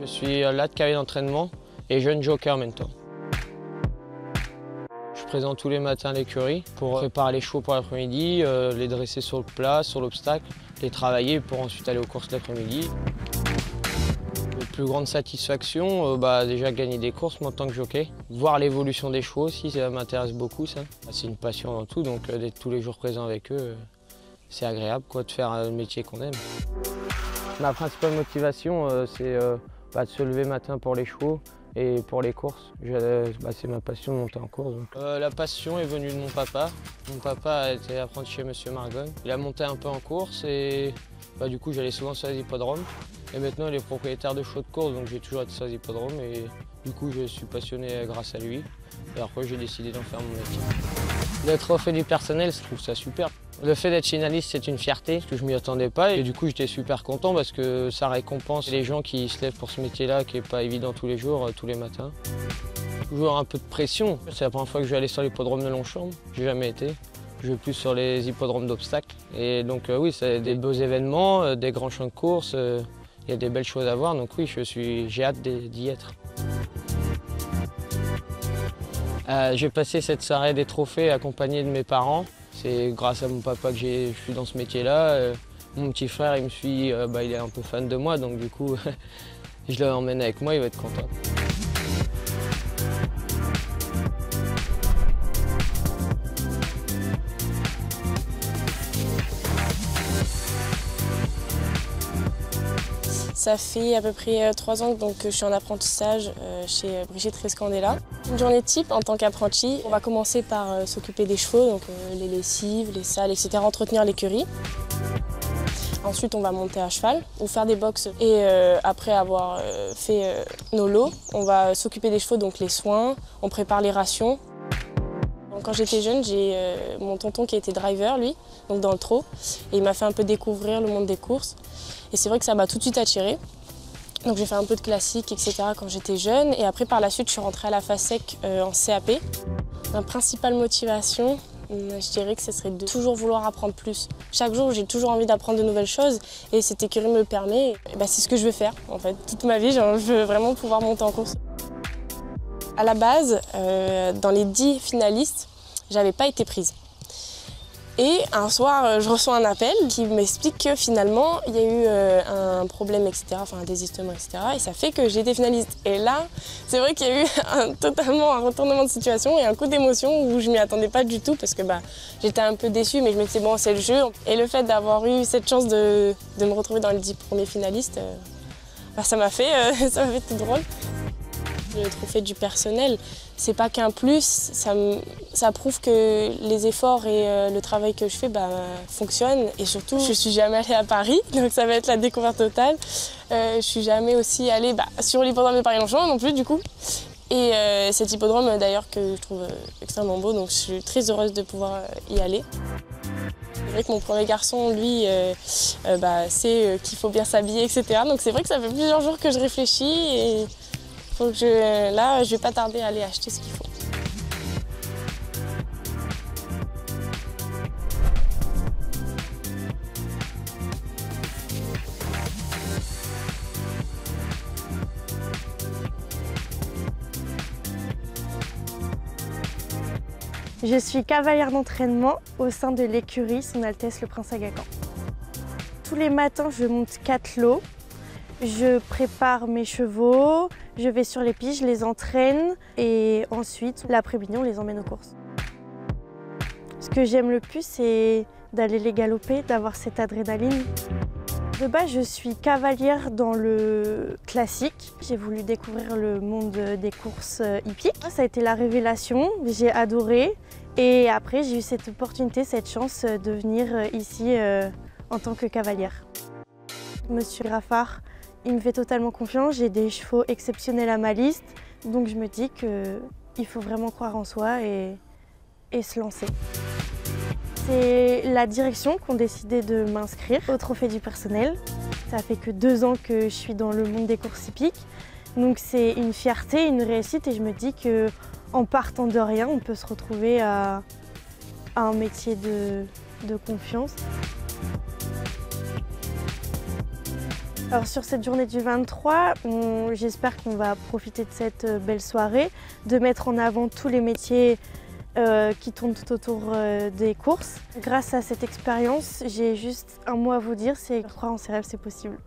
Je suis là de carrière d'entraînement et jeune joker mentor. Je suis présent tous les matins à l'écurie pour préparer les chevaux pour l'après-midi, les dresser sur le plat, sur l'obstacle, les travailler pour ensuite aller aux courses l'après-midi. La plus grande satisfaction, déjà gagner des courses moi, en tant que jockey. Voir l'évolution des chevaux aussi, ça m'intéresse beaucoup ça. C'est une passion avant tout, donc d'être tous les jours présent avec eux, c'est agréable quoi, de faire le métier qu'on aime. Ma principale motivation, c'est de se lever matin pour les chevaux et pour les courses. C'est ma passion de monter en course. La passion est venue de mon papa. Mon papa a été apprenti chez Monsieur Margonne. Il a monté un peu en course et du coup j'allais souvent sur les hippodromes. Et maintenant il est propriétaire de chevaux de course, donc j'ai toujours été sur les hippodromes et du coup je suis passionné grâce à lui. Et après j'ai décidé d'en faire mon métier. Le trophée du personnel, je trouve ça super. Le fait d'être finaliste, c'est une fierté, parce que je ne m'y attendais pas. Et du coup, j'étais super content parce que ça récompense les gens qui se lèvent pour ce métier-là, qui n'est pas évident tous les jours, tous les matins. Toujours un peu de pression. C'est la première fois que je vais aller sur l'hippodrome de Longchamp. J'ai jamais été. Je vais plus sur les hippodromes d'obstacles. Et donc oui, c'est des beaux événements, des grands champs de course. Il y a des belles choses à voir. Donc oui, j'ai hâte d'y être. J'ai passé cette soirée des trophées accompagné de mes parents. C'est grâce à mon papa que je suis dans ce métier-là. Mon petit frère, il me suit, il est un peu fan de moi, donc du coup, je l'emmène avec moi, il va être content. Ça fait à peu près 3 ans que je suis en apprentissage chez Brigitte Rescandela. Une journée type en tant qu'apprenti, on va commencer par s'occuper des chevaux, donc les lessives, les salles, etc., entretenir l'écurie. Ensuite, on va monter à cheval ou faire des boxes. Et après avoir fait nos lots, on va s'occuper des chevaux, donc les soins, on prépare les rations. Quand j'étais jeune, j'ai mon tonton qui était driver, lui, donc dans le trot, et il m'a fait un peu découvrir le monde des courses. Et c'est vrai que ça m'a tout de suite attirée. Donc j'ai fait un peu de classique, etc. quand j'étais jeune. Et après, par la suite, je suis rentrée à la FASEC en CAP. Ma principale motivation, je dirais que ce serait de toujours vouloir apprendre plus. Chaque jour, j'ai toujours envie d'apprendre de nouvelles choses et cette écurie me le permet. C'est ce que je veux faire, en fait. Toute ma vie, je veux vraiment pouvoir monter en course. À la base, dans les 10 finalistes, j'avais pas été prise. Et un soir, je reçois un appel qui m'explique que finalement, il y a eu un problème, etc., enfin un désistement, etc. Et ça fait que j'ai été finaliste. Et là, c'est vrai qu'il y a eu totalement un retournement de situation et un coup d'émotion où je m'y attendais pas du tout parce que j'étais un peu déçue, mais je me disais bon, c'est le jeu. Et le fait d'avoir eu cette chance de me retrouver dans les 10 premiers finalistes, ça m'a fait tout drôle. Le trophée du personnel, c'est pas qu'un plus, ça prouve que les efforts et le travail que je fais fonctionnent. Et surtout, je suis jamais allée à Paris, donc ça va être la découverte totale. Je suis jamais aussi allée sur l'hippodrome de Paris-Longchamp non plus du coup. Et cet hippodrome d'ailleurs que je trouve extrêmement beau, donc je suis très heureuse de pouvoir y aller. C'est vrai que mon premier garçon, lui, sait qu'il faut bien s'habiller, etc. Donc c'est vrai que ça fait plusieurs jours que je réfléchis et donc je vais pas tarder à aller acheter ce qu'il faut. Je suis cavalière d'entraînement au sein de l'écurie Son Altesse le Prince Aga Khan. Tous les matins, je monte 4 lots. Je prépare mes chevaux, je vais sur les pistes, je les entraîne et ensuite, l'après-midi, on les emmène aux courses. Ce que j'aime le plus, c'est d'aller les galoper, d'avoir cette adrénaline. De base, je suis cavalière dans le classique. J'ai voulu découvrir le monde des courses hippiques. Ça a été la révélation, j'ai adoré. Et après, j'ai eu cette opportunité, cette chance de venir ici en tant que cavalière. Monsieur Graffard, il me fait totalement confiance, j'ai des chevaux exceptionnels à ma liste, donc je me dis qu'il faut vraiment croire en soi et se lancer. C'est la direction qui a décidé de m'inscrire au trophée du personnel. Ça fait que 2 ans que je suis dans le monde des courses hippiques, donc c'est une fierté, une réussite et je me dis qu'en partant de rien, on peut se retrouver à un métier de confiance. Alors sur cette journée du 23, j'espère qu'on va profiter de cette belle soirée, de mettre en avant tous les métiers qui tournent tout autour des courses. Grâce à cette expérience, j'ai juste un mot à vous dire, c'est croire en ses rêves, c'est possible.